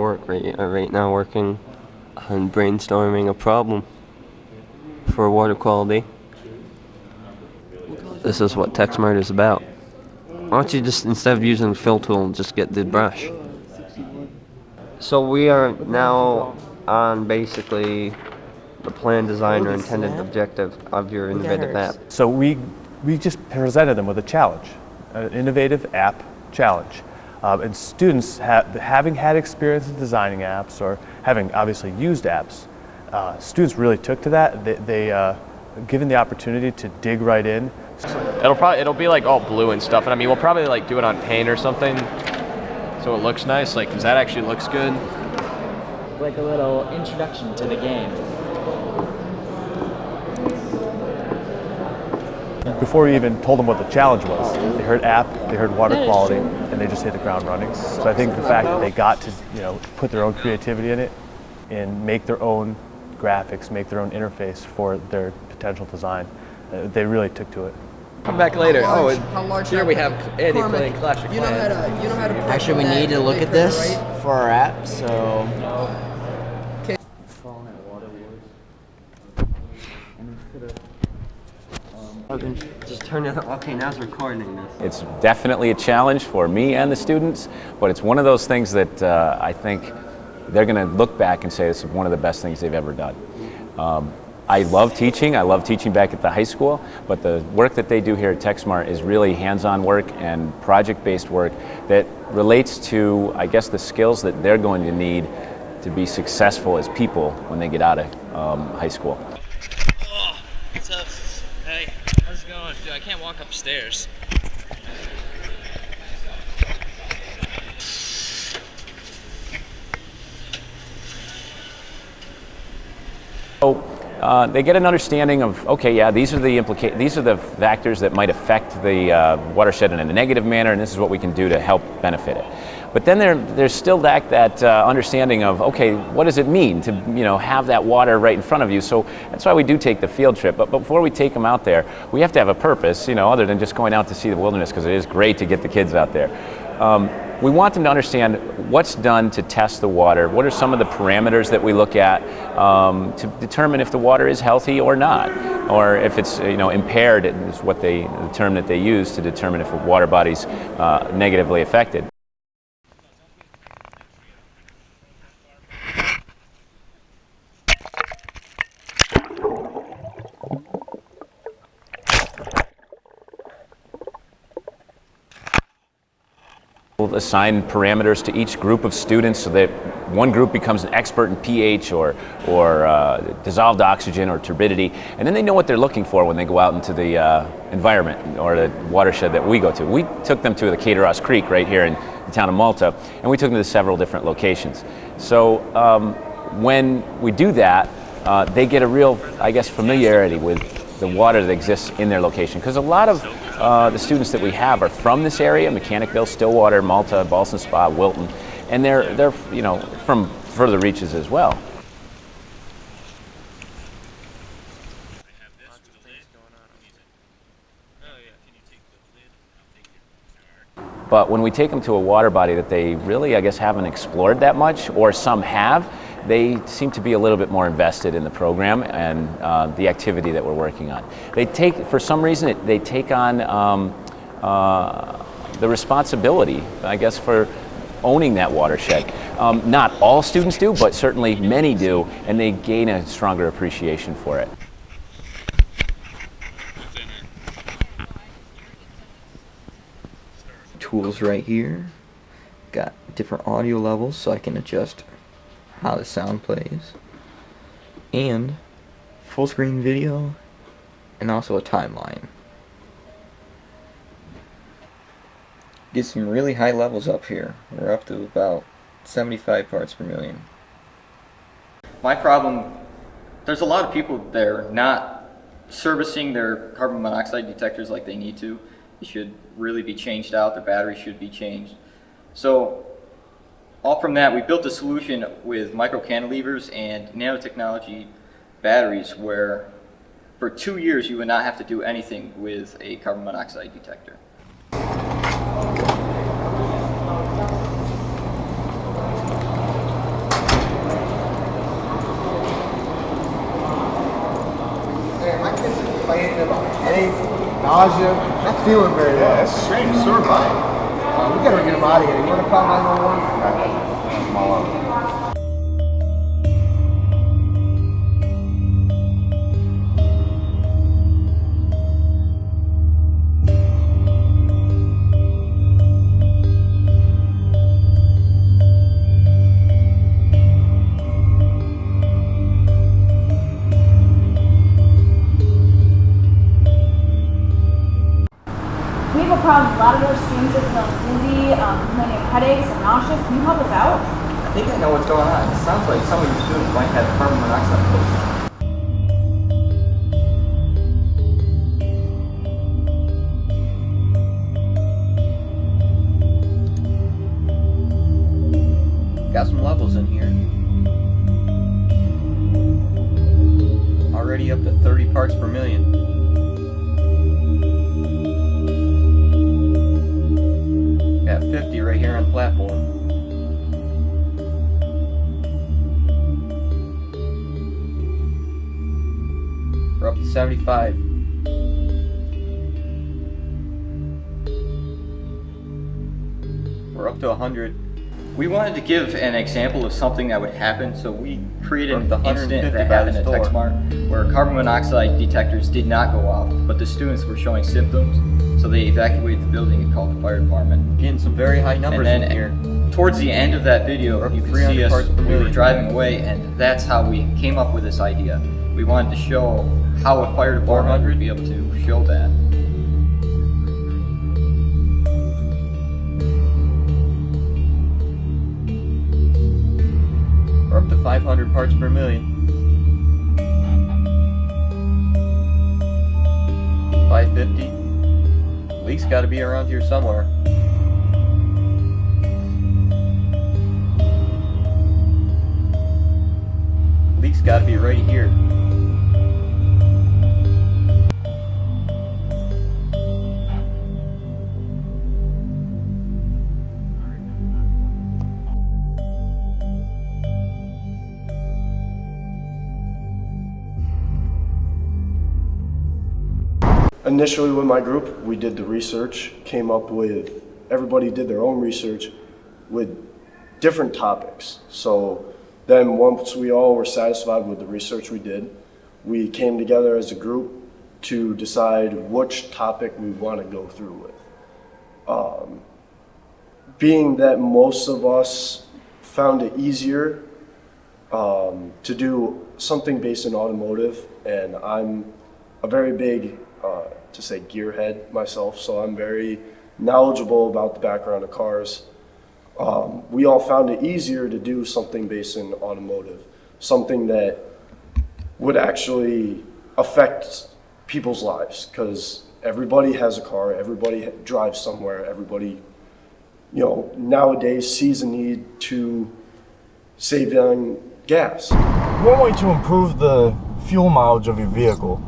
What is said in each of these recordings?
Right now working on brainstorming a problem for water quality. This is what TecSmart is about. Why don't you just, instead of using the fill tool, just get the brush? So we are now on basically the plan, design, or intended objective of your innovative app. So we just presented them with a challenge, an innovative app challenge. And students, having had experience in designing apps or having obviously used apps, students really took to that. They given the opportunity to dig right in. It'll be like all blue and stuff, and I mean we'll probably like do it on paint or something, so it looks nice. Like, 'cause that actually looks good. Like a little introduction to the game. Before we even told them what the challenge was, they heard app, they heard water quality, and they just hit the ground running. So I think the fact that they got to, put their own creativity in it and make their own graphics, make their own interface for their potential design, they really took to it. Come back later. How large Here we have Eddie playing Clash of Clans. You know how to Actually, we need to look at this for our app, so... Just turn it. Okay, now it's recording this. It's definitely a challenge for me and the students, but it's one of those things that I think they're going to look back and say this is one of the best things they've ever done. I love teaching. I love teaching back at the high school, but the work that they do here at TecSmart is really hands-on work and project-based work that relates to, I guess, the skills that they're going to need to be successful as people when they get out of high school. Oh, what's up? Hey, how's it going? Dude, I can't walk upstairs. So they get an understanding of, okay, yeah, these are the factors that might affect the watershed in a negative manner, and this is what we can do to help benefit it. But then there's still that understanding of, okay, what does it mean to have that water right in front of you? So that's why we do take the field trip. But before we take them out there, we have to have a purpose, other than just going out to see the wilderness, because it is great to get the kids out there. We want them to understand what's done to test the water. What are some of the parameters that we look at to determine if the water is healthy or not, or if it's impaired is what the term that they use to determine if a water body's negatively affected. We'll assign parameters to each group of students so that one group becomes an expert in pH or dissolved oxygen or turbidity, and then they know what they're looking for when they go out into the environment or the watershed that we go to. We took them to the Cateros Creek right here in the town of Malta, and we took them to several different locations. So when we do that, they get a real, I guess, familiarity with the water that exists in their location, because a lot of the students that we have are from this area: Mechanicville, Stillwater, Malta, Ballston Spa, Wilton, and they're from further reaches as well. But when we take them to a water body that they really, I guess, haven't explored that much, or some have, they seem to be a little bit more invested in the program and the activity that we're working on. For some reason, they take on the responsibility, I guess, for owning that watershed. Not all students do, but certainly many do, and they gain a stronger appreciation for it. Tools right here. Got different audio levels so I can adjust how the sound plays, and full screen video, and also a timeline. Get some really high levels up here. We're up to about 75 parts per million. My problem, there's a lot of people there not servicing their carbon monoxide detectors like they need to. They should really be changed out, the batteries should be changed. So all from that, we built a solution with micro cantilevers and nanotechnology batteries where for 2 years you would not have to do anything with a carbon monoxide detector. nausea, not feeling very well. That's strange, sore body. We gotta get him out of here. You wanna call 911? I'm all out. We have a problem. A lot of our students are feeling dizzy, complaining of headaches and nauseous. Can you help us out? I think I know what's going on. It sounds like some of your students might have carbon monoxide poisoning. Got some levels in here. Already up to 30 parts per million. Got 50 right here on the platform. We're up to 75. We're up to 100. We wanted to give an example of something that would happen, so we created We're up an to incident 150 that by happened the at store. TecSmart where carbon monoxide detectors did not go off, but the students were showing symptoms, so they evacuated the building and called the fire department. Getting some very high numbers And in then here. towards the end of that video, you can 300 see us, parts per we were million. driving away, and that's how we came up with this idea. We wanted to show how a fire department would be able to show that. We're up to 500 parts per million. 550. Leak's got to be around here somewhere. Leak's got to be right here. Initially with my group, we did the research, came up with, everybody did their own research with different topics. So then once we all were satisfied with the research we did, we came together as a group to decide which topic we want to go through with. Being that most of us found it easier to do something based in automotive, and I'm a very big to say gearhead myself, so I'm very knowledgeable about the background of cars. We all found it easier to do something based in automotive, something that would actually affect people's lives, because everybody has a car, everybody drives somewhere, everybody, you know, nowadays sees a need to save on gas. One way to improve the fuel mileage of your vehicle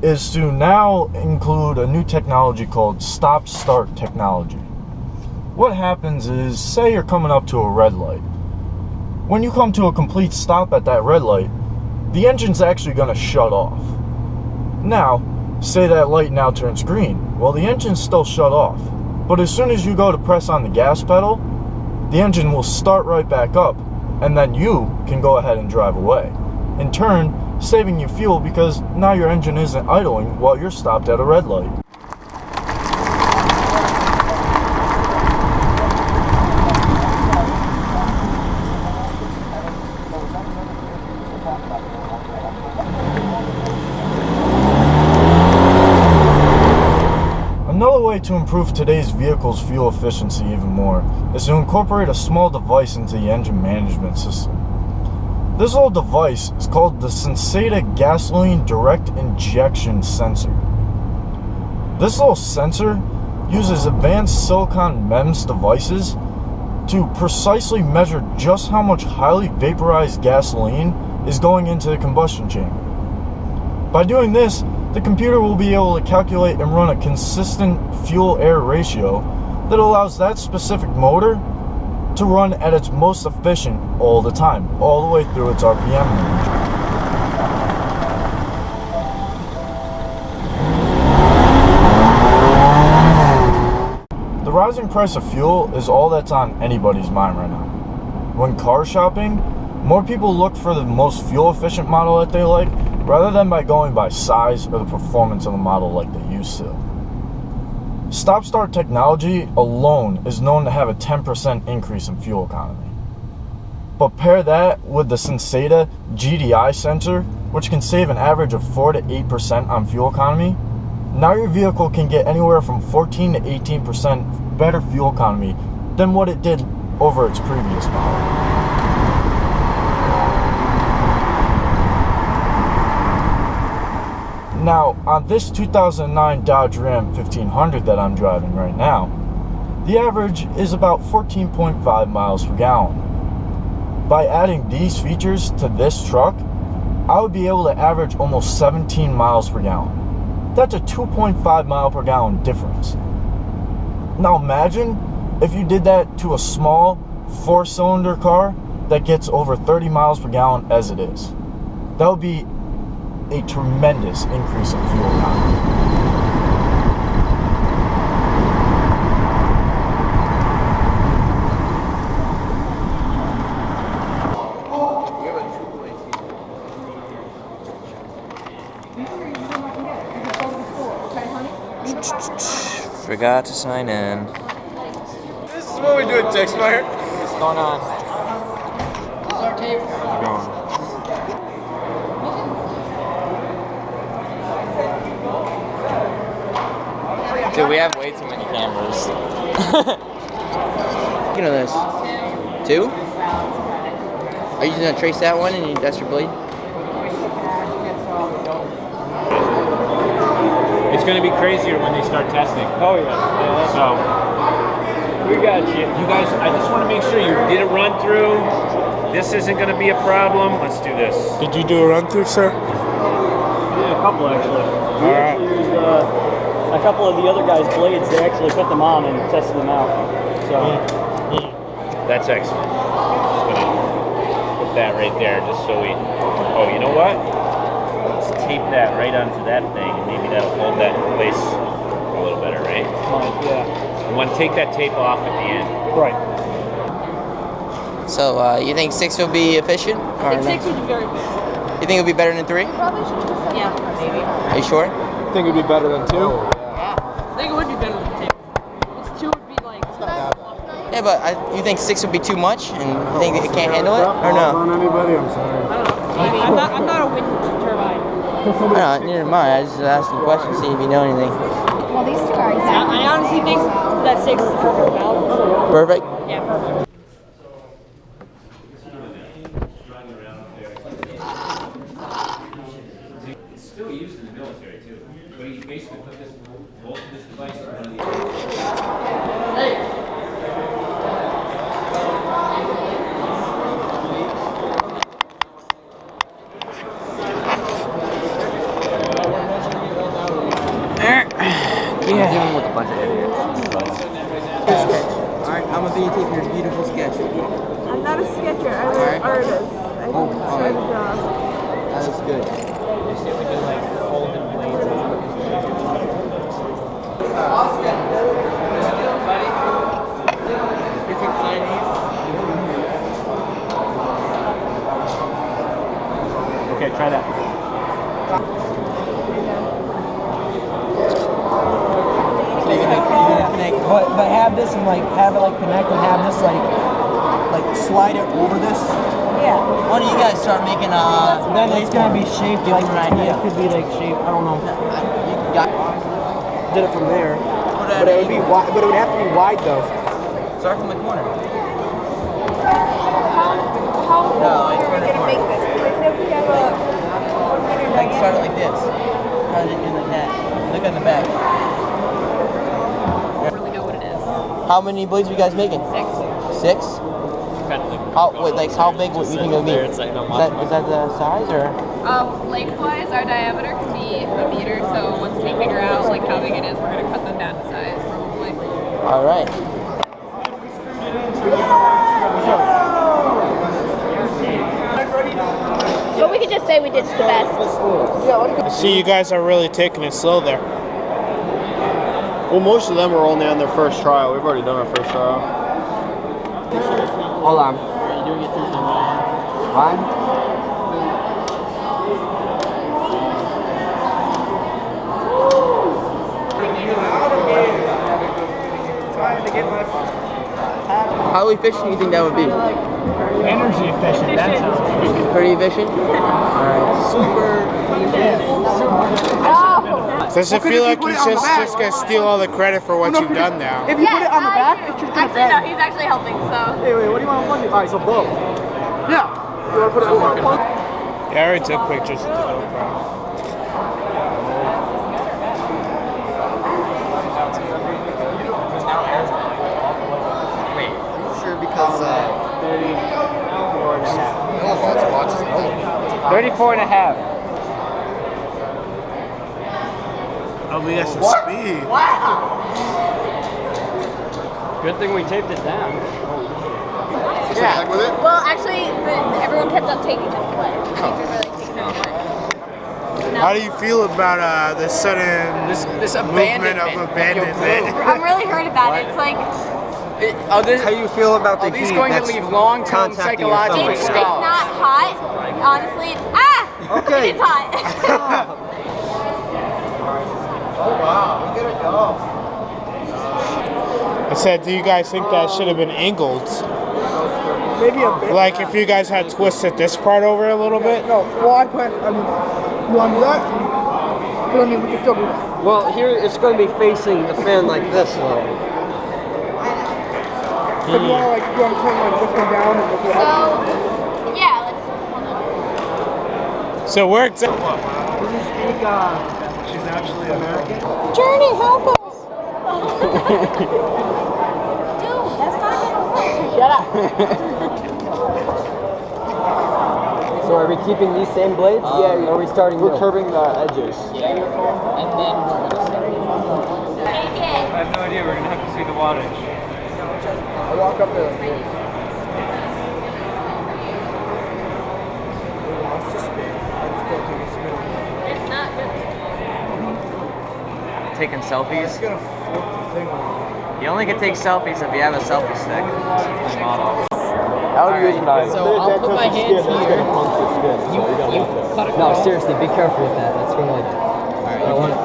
is to now include a new technology called stop-start technology. What happens is, say you're coming up to a red light. When you come to a complete stop at that red light, the engine's actually going to shut off. Now, say that light now turns green. Well, the engine's still shut off. But as soon as you go to press on the gas pedal, the engine will start right back up, and then you can go ahead and drive away. In turn, saving you fuel because now your engine isn't idling while you're stopped at a red light. Another way to improve today's vehicle's fuel efficiency even more is to incorporate a small device into the engine management system. This little device is called the Sensata Gasoline Direct Injection Sensor. This little sensor uses advanced silicon MEMS devices to precisely measure just how much highly vaporized gasoline is going into the combustion chamber. By doing this, the computer will be able to calculate and run a consistent fuel-air ratio that allows that specific motor to run at its most efficient all the time, all the way through its RPM range. rising price of fuel is all that's on anybody's mind right now. When car shopping, more people look for the most fuel efficient model that they like, rather than by going by size or the performance of the model like they used to. Stop-start technology alone is known to have a 10% increase in fuel economy. But pair that with the Sensata GDI sensor, which can save an average of 4 to 8% on fuel economy, now your vehicle can get anywhere from 14 to 18% better fuel economy than what it did over its previous model. Now, on this 2009 Dodge Ram 1500 that I'm driving right now, the average is about 14.5 miles per gallon. By adding these features to this truck, I would be able to average almost 17 miles per gallon. That's a 2.5 mile per gallon difference. Now imagine if you did that to a small 4-cylinder car that gets over 30 miles per gallon as it is. That would be a tremendous increase in fuel economy. Forgot to sign in. This is what we do at TecSmart. What's going on? This is our tape. How's it going? Dude, we have way too many cameras. Look at this. 2? Are you just gonna trace that one and that's your blade? It's going to be crazier when they start testing. Oh yeah. So We got you. you guys, I just want to make sure you did a run through. This isn't going to be a problem. Let's do this. Did you do a run through, sir? Yeah, a couple actually. We All right. actually used a couple of the other guys' blades. They actually put them on and tested them out. So That's excellent. Just going to put that right there just so we... Oh, you know what? Let's tape that right onto that thing, and maybe that'll hold that in place a little better, right? yeah. You want to take that tape off at the end. Right. So, you think 6 will be efficient? I think 6 would be very good. You think it'll be better than 3? Probably should have just said yeah, maybe. Are you sure? I think it'd be better than 2. I think it would be better than 2. This 2 would be like... Yeah, but you think 6 would be too much, and you think it can't handle it, or no? On anybody? I'm sorry. I don't know. Maybe. I'm not a wind turbine. No, neither am I. I was just asking questions, see if you know anything. Well, these 2 are exactly. I honestly think that 6 is the perfect balance. Perfect? Yeah, perfect. It's still used in the military too. But you basically put this device in one of these. Hey! Yeah. I'm dealing with a bunch of idiots. Alright, I'm gonna be taking your beautiful sketch. I'm not a sketcher. I'm an artist. I can try the job. That is good. You see we do like folded blades and stuff. You can sign these. Okay, try that. So you're gonna connect. But have this and like have it like connect and have this like slide it over this. Yeah. Why don't you guys start making Then it's gonna be shaped Give like them an idea. It could be like shaped. I don't know. You got Did it from there. But it would be wide. But it would have to be wide though. start from the corner. How No, are it's we gonna going to make this? Because if we have a 1 meter Like start it diameter. like this. Try to do like that. Look on the back. I don't really know what it is. How many blades are you guys making? 6. 6? How big would you think it would be? Is that the size or? Lengthwise, our diameter can be a meter, so once we figure out like how big it is, we're going to cut them down to size probably. All right. But we could just say we did the best. I see you guys are really taking it slow there. Well, most of them are only on their first trial. We've already done our first trial. Hold on. Fine. How efficient do you think that would be? Energy efficient. That sounds pretty efficient. All right. Does it feel like he's just gonna steal all the credit for what you've done now? If you put it on the back, it's just gonna Actually, no, bend. he's actually helping, so. Hey, wait, what do you want to plug it? Alright, so both. Yeah. You want to put it on the plug? Yeah, I already took pictures. Sure, because 34 and a half. Oh, we got some speed. Good thing we taped it down. Yeah. Well, actually, everyone kept on taking this away. How do you feel about the sudden this movement of abandonment? I'm really hurt about it. It's like. How do you feel about the these heat going to that's leave long-term contacting your psychological stomach? It's scars? not hot. Honestly, it's Okay. It's hot. Oh wow, look at it go. I said, do you guys think that should have been angled? Maybe a bit. Like if you guys had twisted this part over a little bit? No, well, I mean, you want to do that? But I mean, we can still do that. Well, here it's going to be facing the fan like this, though. So you want to like, turn like this one down and this one up? So, yeah, let's. So we're exactly. She's actually American. Journey, help us! Dude, that's not gonna work. Shut up. So are we keeping these same blades? Yeah. Or are we starting? We're curving the edges. Yeah, and then we're gonna start. Take it. I have no idea. We're gonna have to see the wattage. I walk up there. It's not good. Taking selfies. You only can take selfies if you have a selfie stick. How do you use an eye? So I'll put my hands here. You cut it. No, seriously, be careful with that. That's gonna like. I don't want to.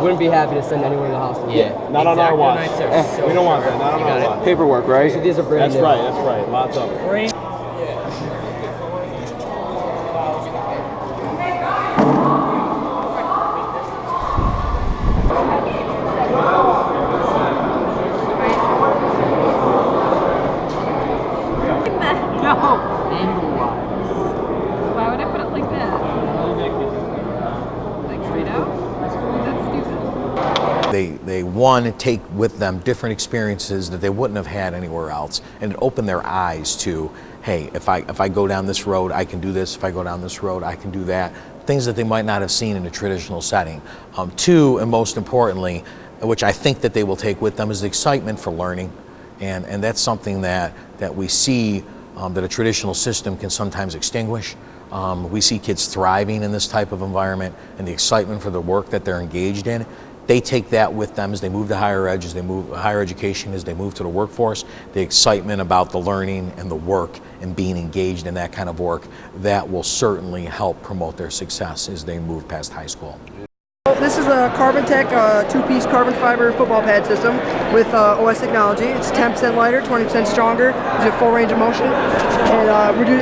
Wouldn't be happy to send anyone to the hospital. Yeah, Not on our watch. So We don't want that. Not on our watch. Paperwork, right? So these are brand That's new. right. That's right. Lots of. Why would I put it like that? Like straight out? That's stupid. They take with them different experiences that they wouldn't have had anywhere else, and it opened their eyes to, hey, if I go down this road, I can do this. If I go down this road, I can do that. Things that they might not have seen in a traditional setting. Two, and most importantly, which I think that they will take with them, is the excitement for learning, and that's something that we see that a traditional system can sometimes extinguish. We see kids thriving in this type of environment, and the excitement for the work that they're engaged in. They take that with them as they move to higher ed, as they move higher education, as they move to the workforce. The excitement about the learning and the work and being engaged in that kind of work, that will certainly help promote their success as they move past high school. This is a Carbon Tech two-piece carbon fiber football pad system with OS technology. It's 10% lighter, 20% stronger, gives you full range of motion, and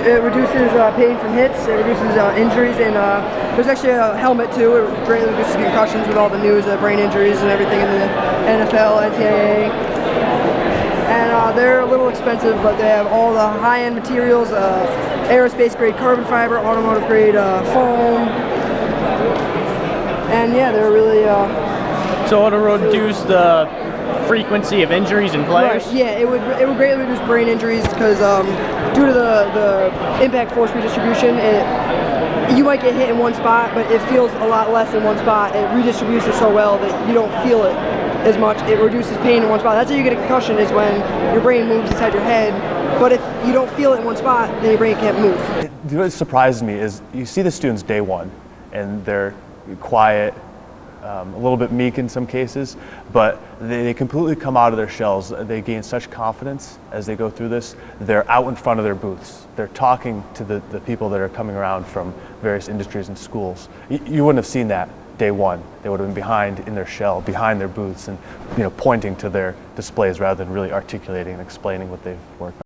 it reduces pain from hits, it reduces injuries, and there's actually a helmet too. It greatly reduces concussions with all the news of brain injuries and everything in the NFL, NCAA. And they're a little expensive, but they have all the high-end materials, aerospace grade carbon fiber, automotive grade foam. And yeah, they're really. So it'll reduce the frequency of injuries in players. Right, yeah, it would greatly reduce brain injuries because due to the impact force redistribution, you might get hit in one spot, but it feels a lot less in one spot. It redistributes it so well that you don't feel it as much. It reduces pain in one spot. That's how you get a concussion, is when your brain moves inside your head. But if you don't feel it in one spot, then your brain can't move. What surprised me is you see the students day one, and they're quiet, a little bit meek in some cases, but they completely come out of their shells. They gain such confidence as they go through this. They're out in front of their booths. They're talking to the people that are coming around from various industries and schools. You wouldn't have seen that day one. They would have been behind in their shell, behind their booths, and pointing to their displays rather than really articulating and explaining what they've worked on.